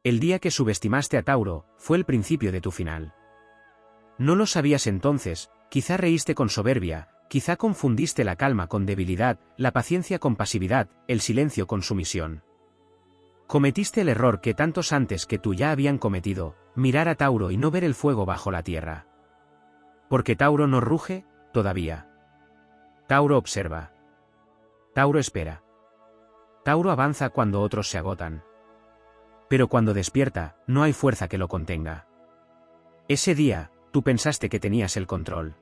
El día que subestimaste a Tauro, fue el principio de tu final. No lo sabías entonces, quizá reíste con soberbia, quizá confundiste la calma con debilidad, la paciencia con pasividad, el silencio con sumisión. Cometiste el error que tantos antes que tú ya habían cometido, mirar a Tauro y no ver el fuego bajo la tierra. Porque Tauro no ruge, todavía. Tauro observa. Tauro espera. Tauro avanza cuando otros se agotan. Pero cuando despierta, no hay fuerza que lo contenga. Ese día, tú pensaste que tenías el control.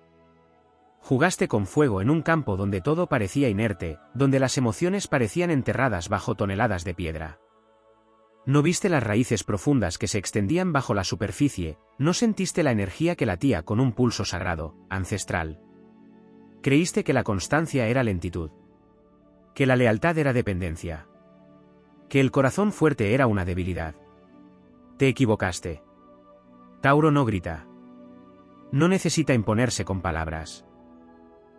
Jugaste con fuego en un campo donde todo parecía inerte, donde las emociones parecían enterradas bajo toneladas de piedra. No viste las raíces profundas que se extendían bajo la superficie, no sentiste la energía que latía con un pulso sagrado, ancestral. Creíste que la constancia era lentitud. Que la lealtad era dependencia. Que el corazón fuerte era una debilidad. Te equivocaste. Tauro no grita. No necesita imponerse con palabras.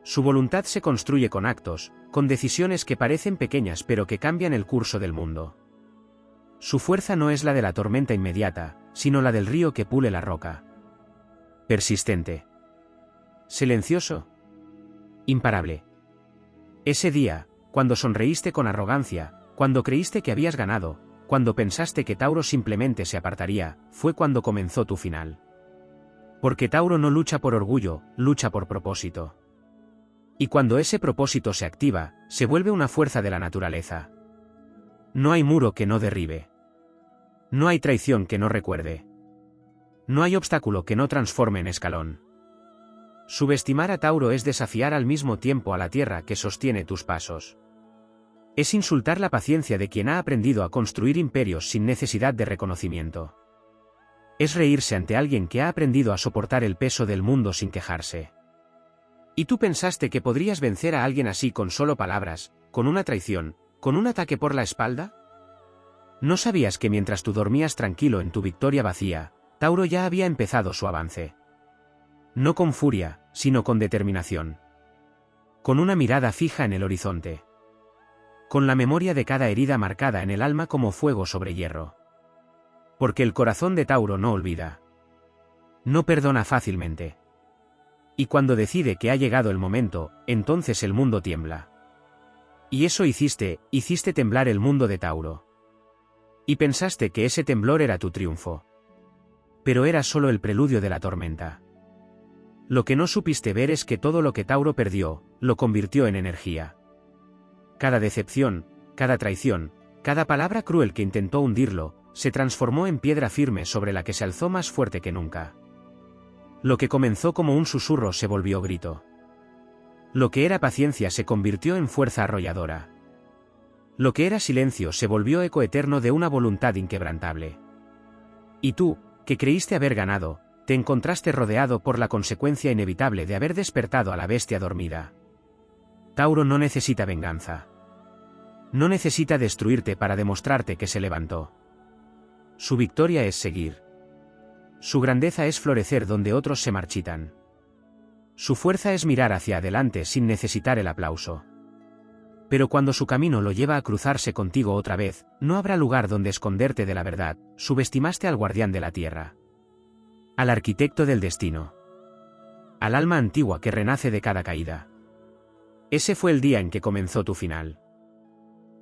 Su voluntad se construye con actos, con decisiones que parecen pequeñas pero que cambian el curso del mundo. Su fuerza no es la de la tormenta inmediata, sino la del río que pule la roca. Persistente. Silencioso. Imparable. Ese día, cuando sonreíste con arrogancia, cuando creíste que habías ganado, cuando pensaste que Tauro simplemente se apartaría, fue cuando comenzó tu final. Porque Tauro no lucha por orgullo, lucha por propósito. Y cuando ese propósito se activa, se vuelve una fuerza de la naturaleza. No hay muro que no derribe. No hay traición que no recuerde. No hay obstáculo que no transforme en escalón. Subestimar a Tauro es desafiar al mismo tiempo a la tierra que sostiene tus pasos. Es insultar la paciencia de quien ha aprendido a construir imperios sin necesidad de reconocimiento. Es reírse ante alguien que ha aprendido a soportar el peso del mundo sin quejarse. ¿Y tú pensaste que podrías vencer a alguien así con solo palabras, con una traición, con un ataque por la espalda? ¿No sabías que mientras tú dormías tranquilo en tu victoria vacía, Tauro ya había empezado su avance? No con furia, sino con determinación. Con una mirada fija en el horizonte. Con la memoria de cada herida marcada en el alma como fuego sobre hierro. Porque el corazón de Tauro no olvida. No perdona fácilmente. Y cuando decide que ha llegado el momento, entonces el mundo tiembla. Y eso hiciste temblar el mundo de Tauro. Y pensaste que ese temblor era tu triunfo. Pero era solo el preludio de la tormenta. Lo que no supiste ver es que todo lo que Tauro perdió, lo convirtió en energía. Cada decepción, cada traición, cada palabra cruel que intentó hundirlo, se transformó en piedra firme sobre la que se alzó más fuerte que nunca. Lo que comenzó como un susurro se volvió grito. Lo que era paciencia se convirtió en fuerza arrolladora. Lo que era silencio se volvió eco eterno de una voluntad inquebrantable. Y tú, que creíste haber ganado, te encontraste rodeado por la consecuencia inevitable de haber despertado a la bestia dormida. Tauro no necesita venganza. No necesita destruirte para demostrarte que se levantó. Su victoria es seguir. Su grandeza es florecer donde otros se marchitan. Su fuerza es mirar hacia adelante sin necesitar el aplauso. Pero cuando su camino lo lleva a cruzarse contigo otra vez, no habrá lugar donde esconderte de la verdad. Subestimaste al guardián de la tierra. Al arquitecto del destino. Al alma antigua que renace de cada caída. Ese fue el día en que comenzó tu final.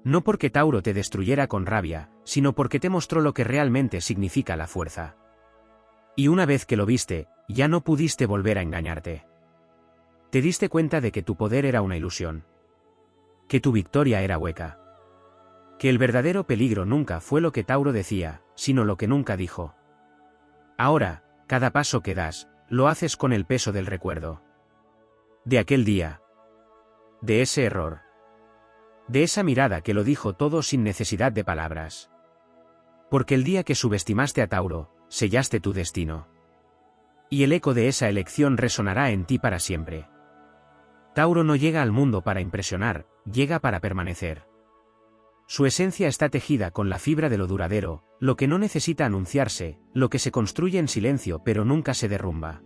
No porque Tauro te destruyera con rabia, sino porque te mostró lo que realmente significa la fuerza. Y una vez que lo viste, ya no pudiste volver a engañarte. Te diste cuenta de que tu poder era una ilusión. Que tu victoria era hueca. Que el verdadero peligro nunca fue lo que Tauro decía, sino lo que nunca dijo. Ahora, cada paso que das, lo haces con el peso del recuerdo. De aquel día. De ese error. De esa mirada que lo dijo todo sin necesidad de palabras. Porque el día que subestimaste a Tauro, sellaste tu destino. Y el eco de esa elección resonará en ti para siempre. Tauro no llega al mundo para impresionar, llega para permanecer. Su esencia está tejida con la fibra de lo duradero, lo que no necesita anunciarse, lo que se construye en silencio pero nunca se derrumba.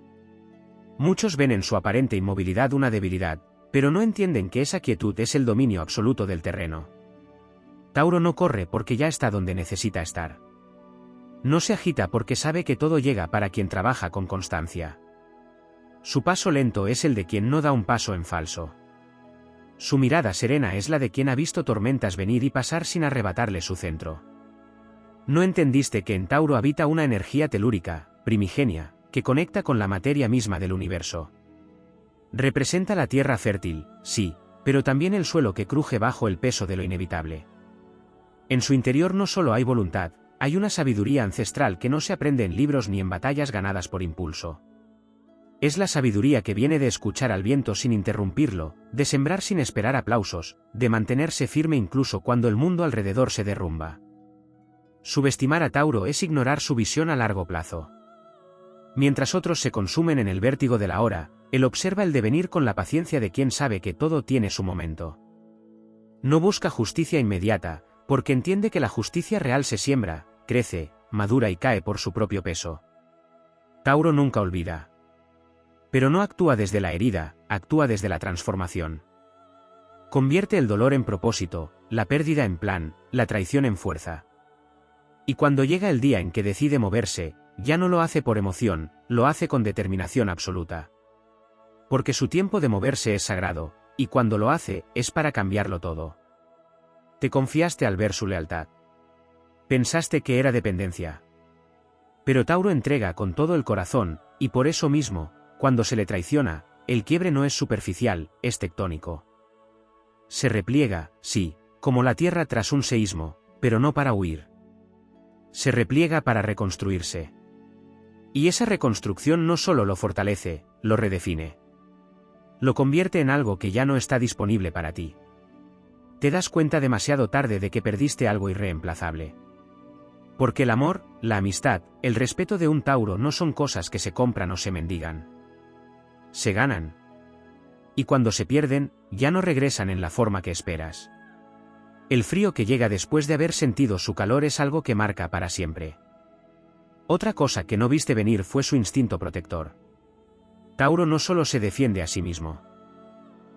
Muchos ven en su aparente inmovilidad una debilidad, pero no entienden que esa quietud es el dominio absoluto del terreno. Tauro no corre porque ya está donde necesita estar. No se agita porque sabe que todo llega para quien trabaja con constancia. Su paso lento es el de quien no da un paso en falso. Su mirada serena es la de quien ha visto tormentas venir y pasar sin arrebatarle su centro. No entendiste que en Tauro habita una energía telúrica, primigenia, que conecta con la materia misma del universo. Representa la tierra fértil, sí, pero también el suelo que cruje bajo el peso de lo inevitable. En su interior no solo hay voluntad, hay una sabiduría ancestral que no se aprende en libros ni en batallas ganadas por impulso. Es la sabiduría que viene de escuchar al viento sin interrumpirlo, de sembrar sin esperar aplausos, de mantenerse firme incluso cuando el mundo alrededor se derrumba. Subestimar a Tauro es ignorar su visión a largo plazo. Mientras otros se consumen en el vértigo de la hora, él observa el devenir con la paciencia de quien sabe que todo tiene su momento. No busca justicia inmediata, porque entiende que la justicia real se siembra, crece, madura y cae por su propio peso. Tauro nunca olvida. Pero no actúa desde la herida, actúa desde la transformación. Convierte el dolor en propósito, la pérdida en plan, la traición en fuerza. Y cuando llega el día en que decide moverse, ya no lo hace por emoción, lo hace con determinación absoluta. Porque su tiempo de moverse es sagrado, y cuando lo hace, es para cambiarlo todo. Te confiaste al ver su lealtad. Pensaste que era dependencia. Pero Tauro entrega con todo el corazón, y por eso mismo, cuando se le traiciona, el quiebre no es superficial, es tectónico. Se repliega, sí, como la tierra tras un seísmo, pero no para huir. Se repliega para reconstruirse. Y esa reconstrucción no solo lo fortalece, lo redefine. Lo convierte en algo que ya no está disponible para ti. Te das cuenta demasiado tarde de que perdiste algo irreemplazable. Porque el amor, la amistad, el respeto de un Tauro no son cosas que se compran o se mendigan. Se ganan. Y cuando se pierden, ya no regresan en la forma que esperas. El frío que llega después de haber sentido su calor es algo que marca para siempre. Otra cosa que no viste venir fue su instinto protector. Tauro no solo se defiende a sí mismo.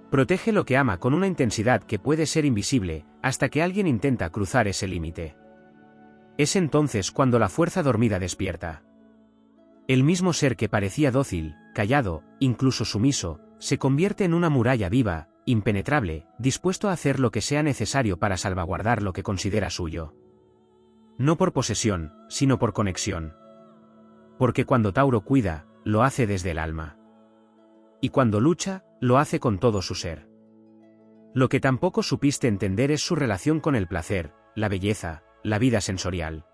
Protege lo que ama con una intensidad que puede ser invisible, hasta que alguien intenta cruzar ese límite. Es entonces cuando la fuerza dormida despierta. El mismo ser que parecía dócil, callado, incluso sumiso, se convierte en una muralla viva, impenetrable, dispuesto a hacer lo que sea necesario para salvaguardar lo que considera suyo. No por posesión, sino por conexión. Porque cuando Tauro cuida, lo hace desde el alma. Y cuando lucha, lo hace con todo su ser. Lo que tampoco supiste entender es su relación con el placer, la belleza, la vida sensorial.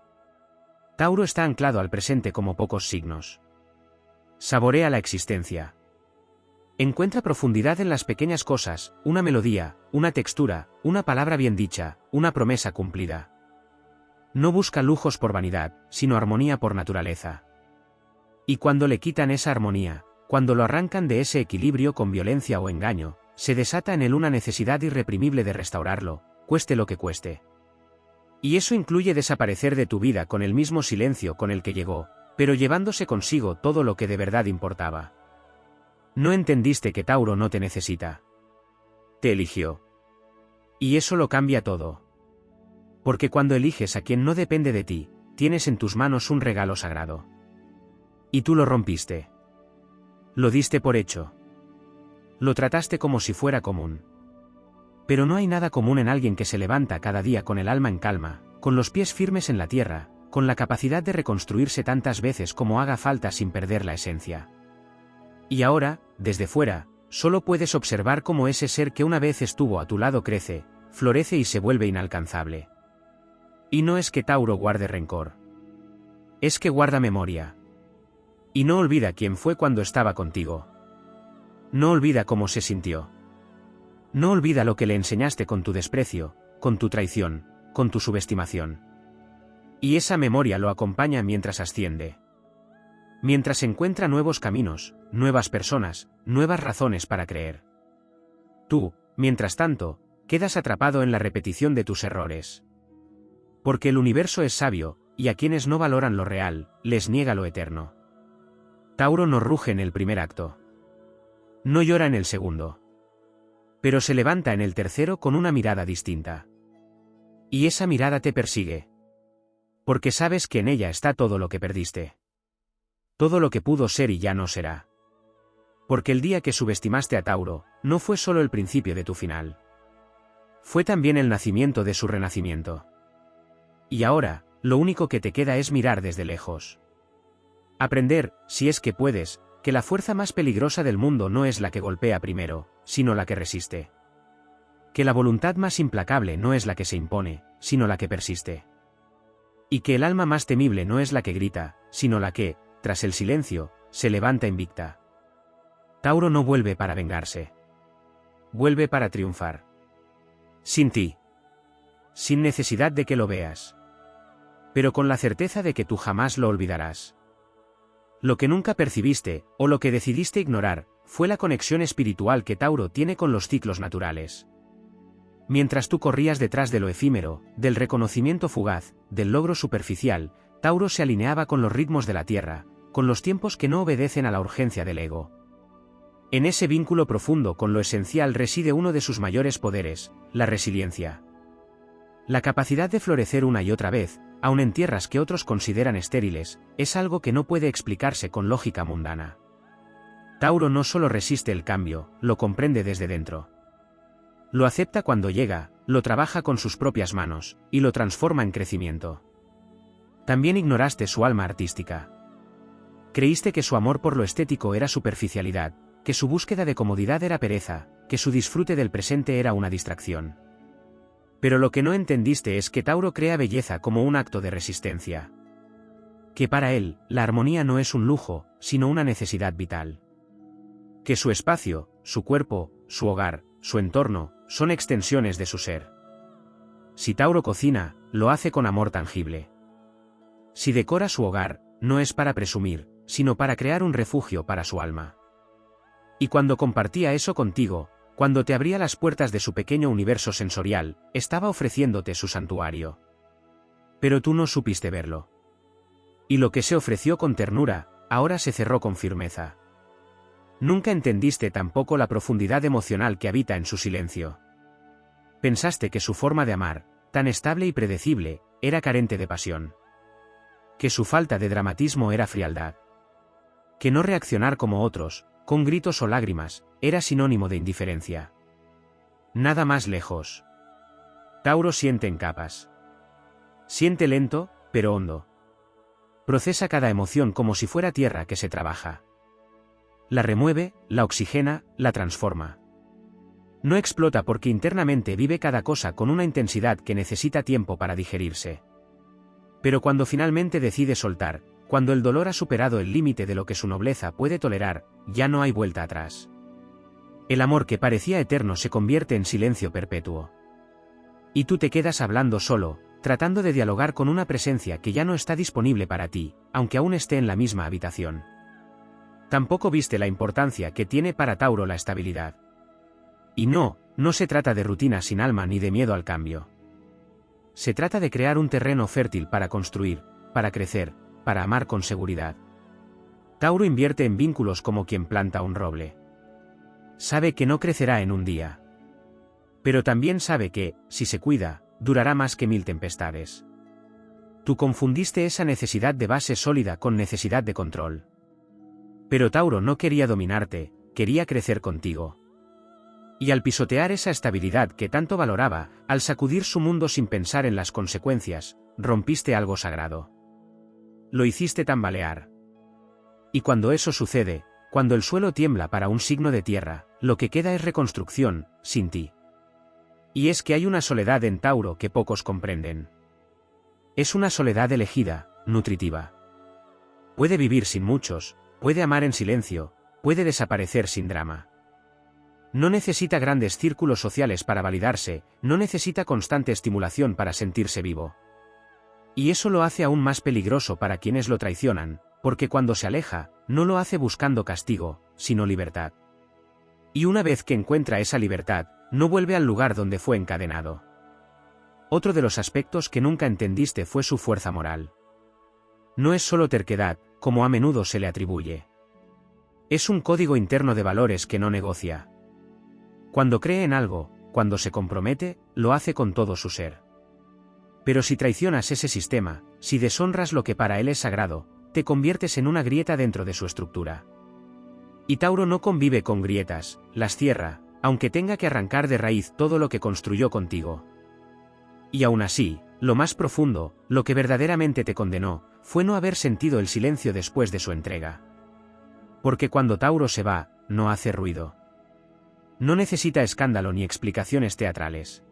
Tauro está anclado al presente como pocos signos. Saborea la existencia. Encuentra profundidad en las pequeñas cosas, una melodía, una textura, una palabra bien dicha, una promesa cumplida. No busca lujos por vanidad, sino armonía por naturaleza. Y cuando le quitan esa armonía, cuando lo arrancan de ese equilibrio con violencia o engaño, se desata en él una necesidad irreprimible de restaurarlo, cueste lo que cueste. Y eso incluye desaparecer de tu vida con el mismo silencio con el que llegó, pero llevándose consigo todo lo que de verdad importaba. No entendiste que Tauro no te necesita. Te eligió. Y eso lo cambia todo. Porque cuando eliges a quien no depende de ti, tienes en tus manos un regalo sagrado. Y tú lo rompiste. Lo diste por hecho. Lo trataste como si fuera común. Pero no hay nada común en alguien que se levanta cada día con el alma en calma, con los pies firmes en la tierra, con la capacidad de reconstruirse tantas veces como haga falta sin perder la esencia. Y ahora, desde fuera, solo puedes observar cómo ese ser que una vez estuvo a tu lado crece, florece y se vuelve inalcanzable. Y no es que Tauro guarde rencor. Es que guarda memoria. Y no olvida quién fue cuando estaba contigo. No olvida cómo se sintió. No olvida lo que le enseñaste con tu desprecio, con tu traición, con tu subestimación. Y esa memoria lo acompaña mientras asciende. Mientras encuentra nuevos caminos, nuevas personas, nuevas razones para creer. Tú, mientras tanto, quedas atrapado en la repetición de tus errores. Porque el universo es sabio, y a quienes no valoran lo real, les niega lo eterno. Tauro no ruge en el primer acto. No llora en el segundo. Pero se levanta en el tercero con una mirada distinta. Y esa mirada te persigue. Porque sabes que en ella está todo lo que perdiste. Todo lo que pudo ser y ya no será. Porque el día que subestimaste a Tauro, no fue solo el principio de tu final. Fue también el nacimiento de su renacimiento. Y ahora, lo único que te queda es mirar desde lejos. Aprender, si es que puedes, que la fuerza más peligrosa del mundo no es la que golpea primero, sino la que resiste. Que la voluntad más implacable no es la que se impone, sino la que persiste. Y que el alma más temible no es la que grita, sino la que, tras el silencio, se levanta invicta. Tauro no vuelve para vengarse. Vuelve para triunfar. Sin ti. Sin necesidad de que lo veas. Pero con la certeza de que tú jamás lo olvidarás. Lo que nunca percibiste, o lo que decidiste ignorar, fue la conexión espiritual que Tauro tiene con los ciclos naturales. Mientras tú corrías detrás de lo efímero, del reconocimiento fugaz, del logro superficial, Tauro se alineaba con los ritmos de la Tierra, con los tiempos que no obedecen a la urgencia del ego. En ese vínculo profundo con lo esencial reside uno de sus mayores poderes, la resiliencia. La capacidad de florecer una y otra vez, aun en tierras que otros consideran estériles, es algo que no puede explicarse con lógica mundana. Tauro no solo resiste el cambio, lo comprende desde dentro. Lo acepta cuando llega, lo trabaja con sus propias manos, y lo transforma en crecimiento. También ignoraste su alma artística. Creíste que su amor por lo estético era superficialidad, que su búsqueda de comodidad era pereza, que su disfrute del presente era una distracción. Pero lo que no entendiste es que Tauro crea belleza como un acto de resistencia. Que para él, la armonía no es un lujo, sino una necesidad vital. Que su espacio, su cuerpo, su hogar, su entorno, son extensiones de su ser. Si Tauro cocina, lo hace con amor tangible. Si decora su hogar, no es para presumir, sino para crear un refugio para su alma. Y cuando compartía eso contigo, cuando te abría las puertas de su pequeño universo sensorial, estaba ofreciéndote su santuario. Pero tú no supiste verlo. Y lo que se ofreció con ternura, ahora se cerró con firmeza. Nunca entendiste tampoco la profundidad emocional que habita en su silencio. Pensaste que su forma de amar, tan estable y predecible, era carente de pasión. Que su falta de dramatismo era frialdad. Que no reaccionar como otros, con gritos o lágrimas, era sinónimo de indiferencia. Nada más lejos. Tauro siente en capas. Siente lento, pero hondo. Procesa cada emoción como si fuera tierra que se trabaja. La remueve, la oxigena, la transforma. No explota porque internamente vive cada cosa con una intensidad que necesita tiempo para digerirse. Pero cuando finalmente decide soltar, cuando el dolor ha superado el límite de lo que su nobleza puede tolerar, ya no hay vuelta atrás. El amor que parecía eterno se convierte en silencio perpetuo. Y tú te quedas hablando solo, tratando de dialogar con una presencia que ya no está disponible para ti, aunque aún esté en la misma habitación. Tampoco viste la importancia que tiene para Tauro la estabilidad. Y no se trata de rutina sin alma ni de miedo al cambio. Se trata de crear un terreno fértil para construir, para crecer, para amar con seguridad. Tauro invierte en vínculos como quien planta un roble. Sabe que no crecerá en un día. Pero también sabe que, si se cuida, durará más que 1000 tempestades. Tú confundiste esa necesidad de base sólida con necesidad de control. Pero Tauro no quería dominarte, quería crecer contigo. Y al pisotear esa estabilidad que tanto valoraba, al sacudir su mundo sin pensar en las consecuencias, rompiste algo sagrado. Lo hiciste tambalear. Y cuando eso sucede, cuando el suelo tiembla para un signo de tierra, lo que queda es reconstrucción, sin ti. Y es que hay una soledad en Tauro que pocos comprenden. Es una soledad elegida, nutritiva. Puede vivir sin muchos, puede amar en silencio, puede desaparecer sin drama. No necesita grandes círculos sociales para validarse, no necesita constante estimulación para sentirse vivo. Y eso lo hace aún más peligroso para quienes lo traicionan, porque cuando se aleja, no lo hace buscando castigo, sino libertad. Y una vez que encuentra esa libertad, no vuelve al lugar donde fue encadenado. Otro de los aspectos que nunca entendiste fue su fuerza moral. No es solo terquedad, como a menudo se le atribuye. Es un código interno de valores que no negocia. Cuando cree en algo, cuando se compromete, lo hace con todo su ser. Pero si traicionas ese sistema, si deshonras lo que para él es sagrado, te conviertes en una grieta dentro de su estructura. Y Tauro no convive con grietas, las cierra, aunque tenga que arrancar de raíz todo lo que construyó contigo. Y aún así, lo más profundo, lo que verdaderamente te condenó, fue no haber sentido el silencio después de su entrega. Porque cuando Tauro se va, no hace ruido. No necesita escándalo ni explicaciones teatrales.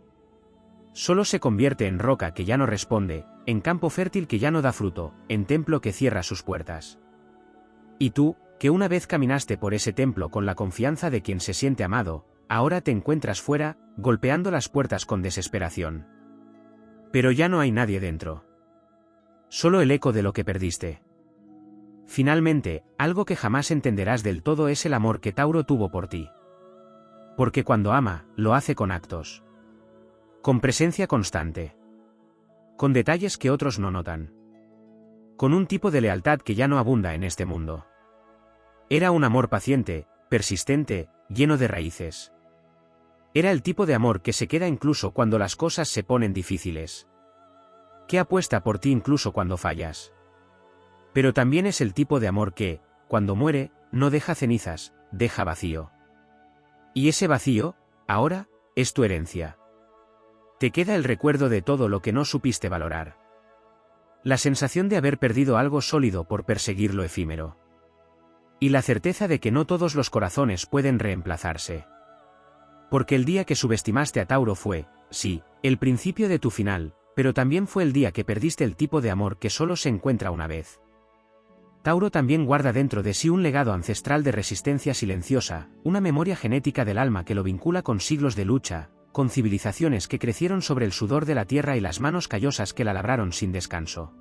Solo se convierte en roca que ya no responde, en campo fértil que ya no da fruto, en templo que cierra sus puertas. Y tú, que una vez caminaste por ese templo con la confianza de quien se siente amado, ahora te encuentras fuera, golpeando las puertas con desesperación. Pero ya no hay nadie dentro. Solo el eco de lo que perdiste. Finalmente, algo que jamás entenderás del todo es el amor que Tauro tuvo por ti. Porque cuando ama, lo hace con actos. Con presencia constante. Con detalles que otros no notan. Con un tipo de lealtad que ya no abunda en este mundo. Era un amor paciente, persistente, lleno de raíces. Era el tipo de amor que se queda incluso cuando las cosas se ponen difíciles. Que apuesta por ti incluso cuando fallas. Pero también es el tipo de amor que, cuando muere, no deja cenizas, deja vacío. Y ese vacío, ahora, es tu herencia. Te queda el recuerdo de todo lo que no supiste valorar. La sensación de haber perdido algo sólido por perseguir lo efímero. Y la certeza de que no todos los corazones pueden reemplazarse. Porque el día que subestimaste a Tauro fue, sí, el principio de tu final, pero también fue el día que perdiste el tipo de amor que solo se encuentra una vez. Tauro también guarda dentro de sí un legado ancestral de resistencia silenciosa, una memoria genética del alma que lo vincula con siglos de lucha, con civilizaciones que crecieron sobre el sudor de la tierra y las manos callosas que la labraron sin descanso.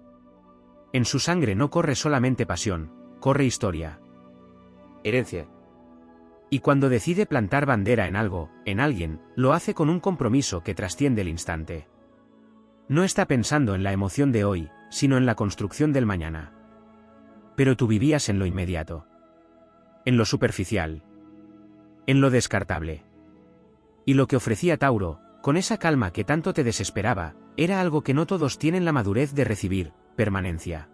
En su sangre no corre solamente pasión, corre historia. Herencia. Y cuando decide plantar bandera en algo, en alguien, lo hace con un compromiso que trasciende el instante. No está pensando en la emoción de hoy, sino en la construcción del mañana. Pero tú vivías en lo inmediato. En lo superficial. En lo descartable. Y lo que ofrecía Tauro, con esa calma que tanto te desesperaba, era algo que no todos tienen la madurez de recibir, permanencia.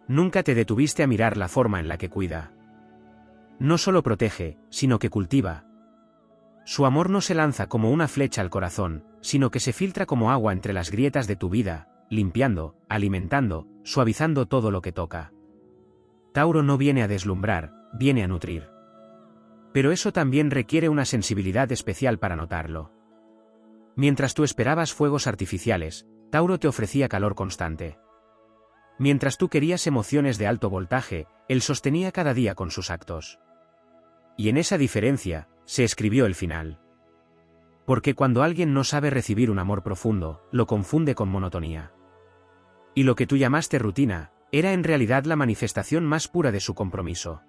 Nunca te detuviste a mirar la forma en la que cuida. No solo protege, sino que cultiva. Su amor no se lanza como una flecha al corazón, sino que se filtra como agua entre las grietas de tu vida, limpiando, alimentando, suavizando todo lo que toca. Tauro no viene a deslumbrar, viene a nutrir. Pero eso también requiere una sensibilidad especial para notarlo. Mientras tú esperabas fuegos artificiales, Tauro te ofrecía calor constante. Mientras tú querías emociones de alto voltaje, él sostenía cada día con sus actos. Y en esa diferencia, se escribió el final. Porque cuando alguien no sabe recibir un amor profundo, lo confunde con monotonía. Y lo que tú llamaste rutina, era en realidad la manifestación más pura de su compromiso.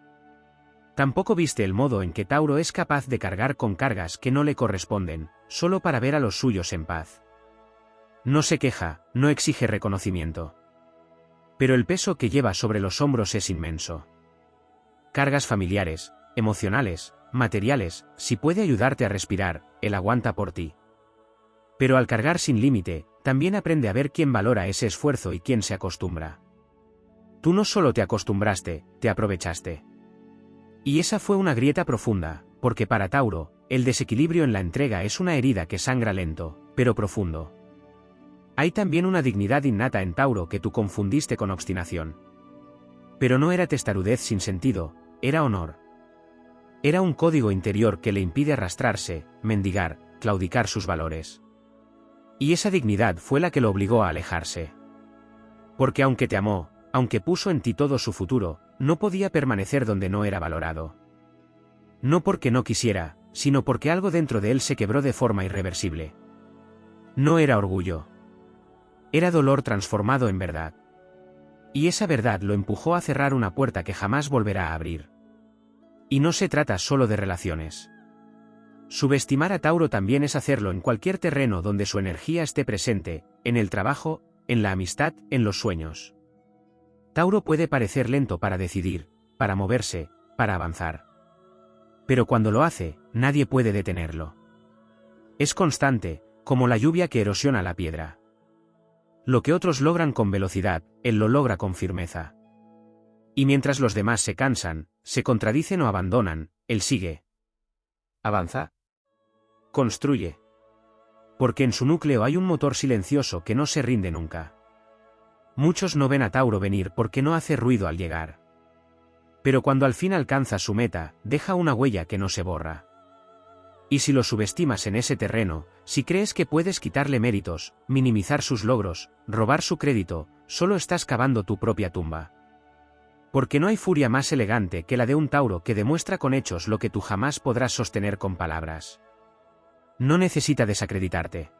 Tampoco viste el modo en que Tauro es capaz de cargar con cargas que no le corresponden, solo para ver a los suyos en paz. No se queja, no exige reconocimiento. Pero el peso que lleva sobre los hombros es inmenso. Cargas familiares, emocionales, materiales, si puede ayudarte a respirar, él aguanta por ti. Pero al cargar sin límite, también aprende a ver quién valora ese esfuerzo y quién se acostumbra. Tú no solo te acostumbraste, te aprovechaste. Y esa fue una grieta profunda, porque para Tauro, el desequilibrio en la entrega es una herida que sangra lento, pero profundo. Hay también una dignidad innata en Tauro que tú confundiste con obstinación. Pero no era testarudez sin sentido, era honor. Era un código interior que le impide arrastrarse, mendigar, claudicar sus valores. Y esa dignidad fue la que lo obligó a alejarse. Porque aunque te amó, aunque puso en ti todo su futuro, no podía permanecer donde no era valorado. No porque no quisiera, sino porque algo dentro de él se quebró de forma irreversible. No era orgullo. Era dolor transformado en verdad. Y esa verdad lo empujó a cerrar una puerta que jamás volverá a abrir. Y no se trata solo de relaciones. Subestimar a Tauro también es hacerlo en cualquier terreno donde su energía esté presente, en el trabajo, en la amistad, en los sueños. Tauro puede parecer lento para decidir, para moverse, para avanzar. Pero cuando lo hace, nadie puede detenerlo. Es constante, como la lluvia que erosiona la piedra. Lo que otros logran con velocidad, él lo logra con firmeza. Y mientras los demás se cansan, se contradicen o abandonan, él sigue. Avanza. Construye. Porque en su núcleo hay un motor silencioso que no se rinde nunca. Muchos no ven a Tauro venir porque no hace ruido al llegar. Pero cuando al fin alcanza su meta, deja una huella que no se borra. Y si lo subestimas en ese terreno, si crees que puedes quitarle méritos, minimizar sus logros, robar su crédito, solo estás cavando tu propia tumba. Porque no hay furia más elegante que la de un Tauro que demuestra con hechos lo que tú jamás podrás sostener con palabras. No necesita desacreditarte.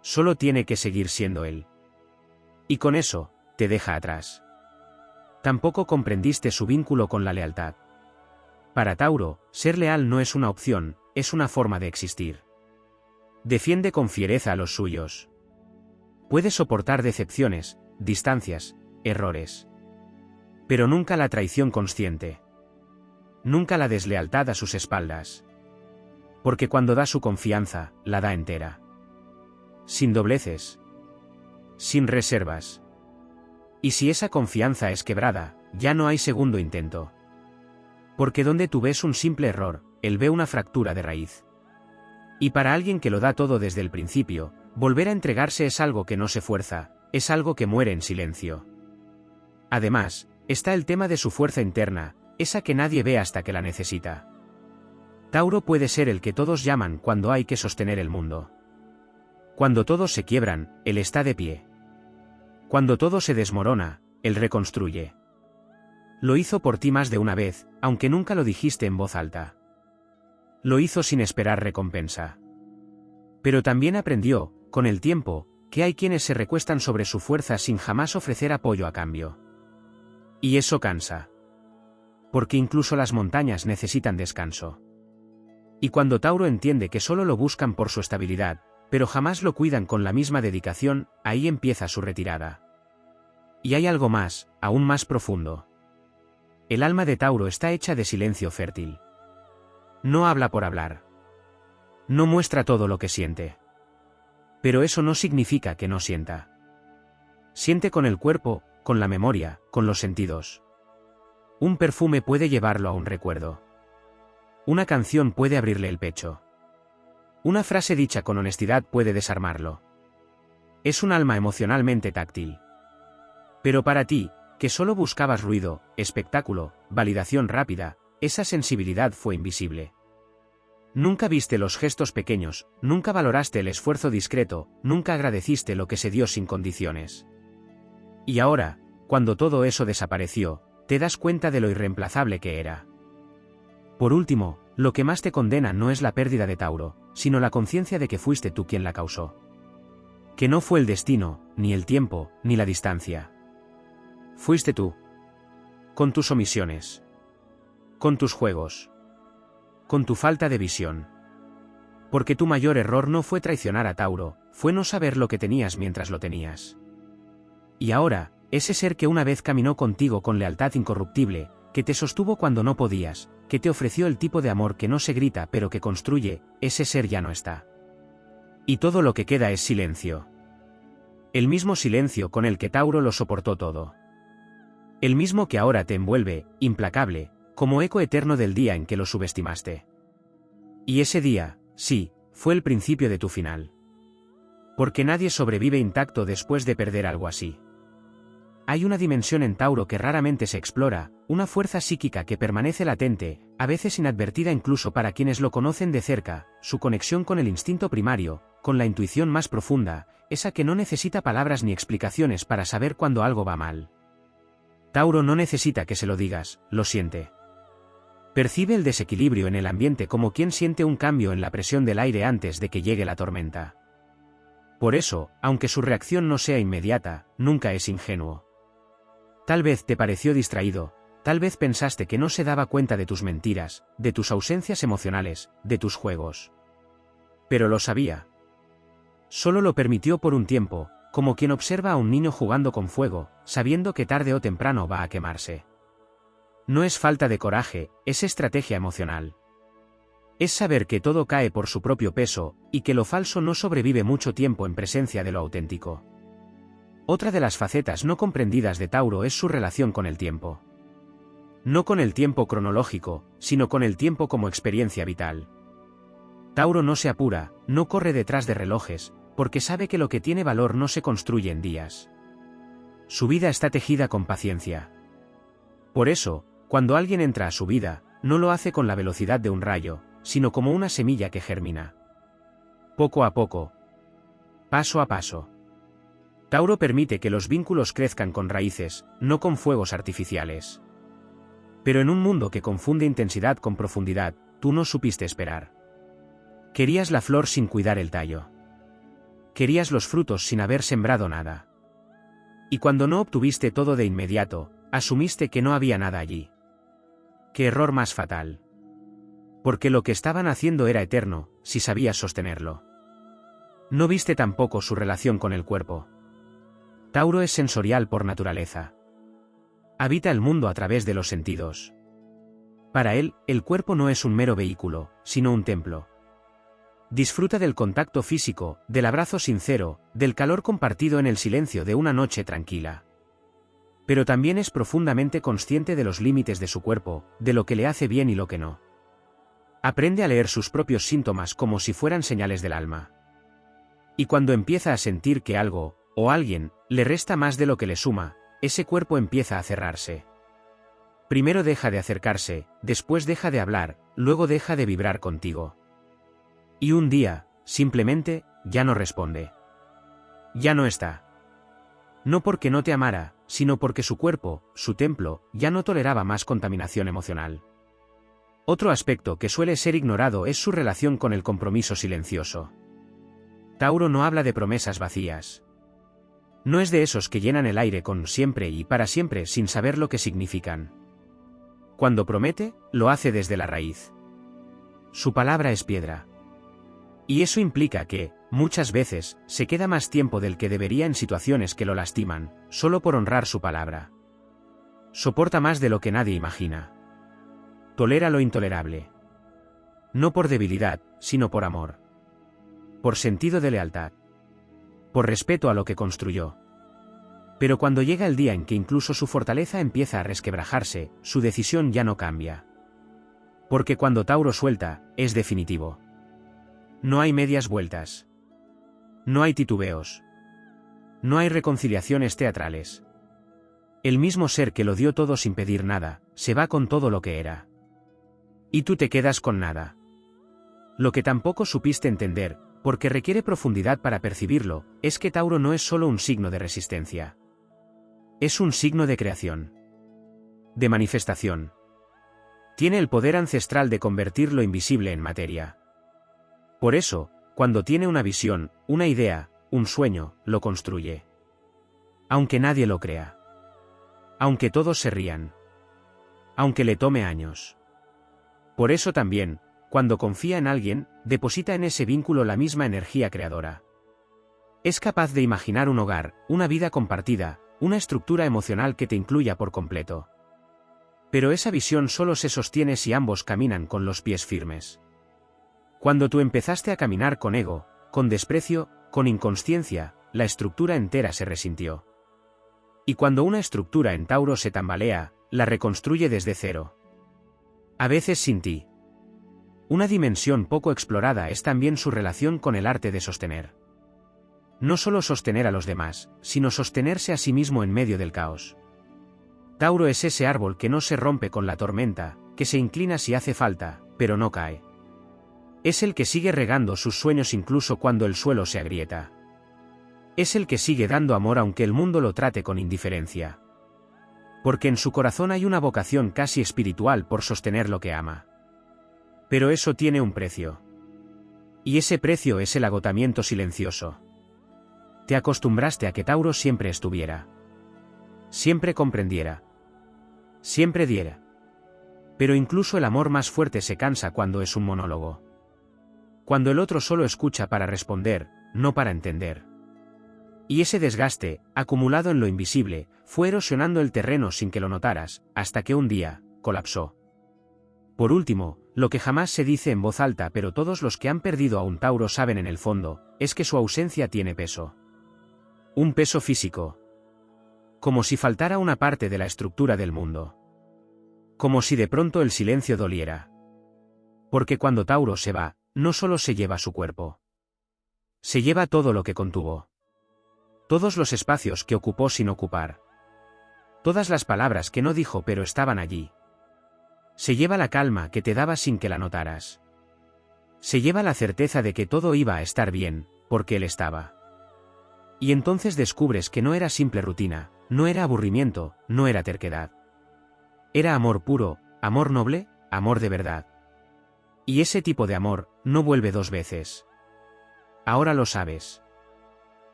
Solo tiene que seguir siendo él. Y con eso, te deja atrás. Tampoco comprendiste su vínculo con la lealtad. Para Tauro, ser leal no es una opción, es una forma de existir. Defiende con fiereza a los suyos. Puede soportar decepciones, distancias, errores. Pero nunca la traición consciente. Nunca la deslealtad a sus espaldas. Porque cuando da su confianza, la da entera. Sin dobleces. Sin reservas. Y si esa confianza es quebrada, ya no hay segundo intento. Porque donde tú ves un simple error, él ve una fractura de raíz. Y para alguien que lo da todo desde el principio, volver a entregarse es algo que no se fuerza, es algo que muere en silencio. Además, está el tema de su fuerza interna, esa que nadie ve hasta que la necesita. Tauro puede ser el que todos llaman cuando hay que sostener el mundo. Cuando todos se quiebran, él está de pie. Cuando todo se desmorona, él reconstruye. Lo hizo por ti más de una vez, aunque nunca lo dijiste en voz alta. Lo hizo sin esperar recompensa. Pero también aprendió, con el tiempo, que hay quienes se recuestan sobre su fuerza sin jamás ofrecer apoyo a cambio. Y eso cansa. Porque incluso las montañas necesitan descanso. Y cuando Tauro entiende que solo lo buscan por su estabilidad, pero jamás lo cuidan con la misma dedicación, ahí empieza su retirada. Y hay algo más, aún más profundo. El alma de Tauro está hecha de silencio fértil. No habla por hablar. No muestra todo lo que siente. Pero eso no significa que no sienta. Siente con el cuerpo, con la memoria, con los sentidos. Un perfume puede llevarlo a un recuerdo. Una canción puede abrirle el pecho. Una frase dicha con honestidad puede desarmarlo. Es un alma emocionalmente táctil. Pero para ti, que solo buscabas ruido, espectáculo, validación rápida, esa sensibilidad fue invisible. Nunca viste los gestos pequeños, nunca valoraste el esfuerzo discreto, nunca agradeciste lo que se dio sin condiciones. Y ahora, cuando todo eso desapareció, te das cuenta de lo irreemplazable que era. Por último, lo que más te condena no es la pérdida de Tauro, sino la conciencia de que fuiste tú quien la causó. Que no fue el destino, ni el tiempo, ni la distancia. Fuiste tú. Con tus omisiones. Con tus juegos. Con tu falta de visión. Porque tu mayor error no fue traicionar a Tauro, fue no saber lo que tenías mientras lo tenías. Y ahora, ese ser que una vez caminó contigo con lealtad incorruptible, que te sostuvo cuando no podías, que te ofreció el tipo de amor que no se grita pero que construye, ese ser ya no está. Y todo lo que queda es silencio. El mismo silencio con el que Tauro lo soportó todo. El mismo que ahora te envuelve, implacable, como eco eterno del día en que lo subestimaste. Y ese día, sí, fue el principio de tu final. Porque nadie sobrevive intacto después de perder algo así. Hay una dimensión en Tauro que raramente se explora, una fuerza psíquica que permanece latente, a veces inadvertida incluso para quienes lo conocen de cerca, su conexión con el instinto primario, con la intuición más profunda, esa que no necesita palabras ni explicaciones para saber cuando algo va mal. Tauro no necesita que se lo digas, lo siente. Percibe el desequilibrio en el ambiente como quien siente un cambio en la presión del aire antes de que llegue la tormenta. Por eso, aunque su reacción no sea inmediata, nunca es ingenuo. Tal vez te pareció distraído, tal vez pensaste que no se daba cuenta de tus mentiras, de tus ausencias emocionales, de tus juegos. Pero lo sabía. Solo lo permitió por un tiempo, como quien observa a un niño jugando con fuego, sabiendo que tarde o temprano va a quemarse. No es falta de coraje, es estrategia emocional. Es saber que todo cae por su propio peso, y que lo falso no sobrevive mucho tiempo en presencia de lo auténtico. Otra de las facetas no comprendidas de Tauro es su relación con el tiempo. No con el tiempo cronológico, sino con el tiempo como experiencia vital. Tauro no se apura, no corre detrás de relojes, porque sabe que lo que tiene valor no se construye en días. Su vida está tejida con paciencia. Por eso, cuando alguien entra a su vida, no lo hace con la velocidad de un rayo, sino como una semilla que germina. Poco a poco. Paso a paso. Tauro permite que los vínculos crezcan con raíces, no con fuegos artificiales. Pero en un mundo que confunde intensidad con profundidad, tú no supiste esperar. Querías la flor sin cuidar el tallo. Querías los frutos sin haber sembrado nada. Y cuando no obtuviste todo de inmediato, asumiste que no había nada allí. ¡Qué error más fatal! Porque lo que estaban haciendo era eterno, si sabías sostenerlo. No viste tampoco su relación con el cuerpo. Tauro es sensorial por naturaleza. Habita el mundo a través de los sentidos. Para él, el cuerpo no es un mero vehículo, sino un templo. Disfruta del contacto físico, del abrazo sincero, del calor compartido en el silencio de una noche tranquila. Pero también es profundamente consciente de los límites de su cuerpo, de lo que le hace bien y lo que no. Aprende a leer sus propios síntomas como si fueran señales del alma. Y cuando empieza a sentir que algo, o alguien, le resta más de lo que le suma, ese cuerpo empieza a cerrarse. Primero deja de acercarse, después deja de hablar, luego deja de vibrar contigo. Y un día, simplemente, ya no responde. Ya no está. No porque no te amara, sino porque su cuerpo, su templo, ya no toleraba más contaminación emocional. Otro aspecto que suele ser ignorado es su relación con el compromiso silencioso. Tauro no habla de promesas vacías. No es de esos que llenan el aire con siempre y para siempre sin saber lo que significan. Cuando promete, lo hace desde la raíz. Su palabra es piedra. Y eso implica que, muchas veces, se queda más tiempo del que debería en situaciones que lo lastiman, solo por honrar su palabra. Soporta más de lo que nadie imagina. Tolera lo intolerable. No por debilidad, sino por amor. Por sentido de lealtad. Por respeto a lo que construyó. Pero cuando llega el día en que incluso su fortaleza empieza a resquebrajarse, su decisión ya no cambia. Porque cuando Tauro suelta, es definitivo. No hay medias vueltas. No hay titubeos. No hay reconciliaciones teatrales. El mismo ser que lo dio todo sin pedir nada, se va con todo lo que era. Y tú te quedas con nada. Lo que tampoco supiste entender, porque requiere profundidad para percibirlo, es que Tauro no es solo un signo de resistencia. Es un signo de creación. De manifestación. Tiene el poder ancestral de convertir lo invisible en materia. Por eso, cuando tiene una visión, una idea, un sueño, lo construye. Aunque nadie lo crea. Aunque todos se rían. Aunque le tome años. Por eso también, cuando confía en alguien, deposita en ese vínculo la misma energía creadora. Es capaz de imaginar un hogar, una vida compartida, una estructura emocional que te incluya por completo. Pero esa visión solo se sostiene si ambos caminan con los pies firmes. Cuando tú empezaste a caminar con ego, con desprecio, con inconsciencia, la estructura entera se resintió. Y cuando una estructura en Tauro se tambalea, la reconstruye desde cero. A veces sin ti. Una dimensión poco explorada es también su relación con el arte de sostener. No solo sostener a los demás, sino sostenerse a sí mismo en medio del caos. Tauro es ese árbol que no se rompe con la tormenta, que se inclina si hace falta, pero no cae. Es el que sigue regando sus sueños incluso cuando el suelo se agrieta. Es el que sigue dando amor aunque el mundo lo trate con indiferencia. Porque en su corazón hay una vocación casi espiritual por sostener lo que ama. Pero eso tiene un precio. Y ese precio es el agotamiento silencioso. Te acostumbraste a que Tauro siempre estuviera. Siempre comprendiera. Siempre diera. Pero incluso el amor más fuerte se cansa cuando es un monólogo. Cuando el otro solo escucha para responder, no para entender. Y ese desgaste, acumulado en lo invisible, fue erosionando el terreno sin que lo notaras, hasta que un día, colapsó. Por último, lo que jamás se dice en voz alta pero todos los que han perdido a un Tauro saben en el fondo, es que su ausencia tiene peso. Un peso físico. Como si faltara una parte de la estructura del mundo. Como si de pronto el silencio doliera. Porque cuando Tauro se va, no solo se lleva su cuerpo. Se lleva todo lo que contuvo. Todos los espacios que ocupó sin ocupar. Todas las palabras que no dijo pero estaban allí. Se lleva la calma que te daba sin que la notaras. Se lleva la certeza de que todo iba a estar bien, porque él estaba. Y entonces descubres que no era simple rutina, no era aburrimiento, no era terquedad. Era amor puro, amor noble, amor de verdad. Y ese tipo de amor no vuelve dos veces. Ahora lo sabes.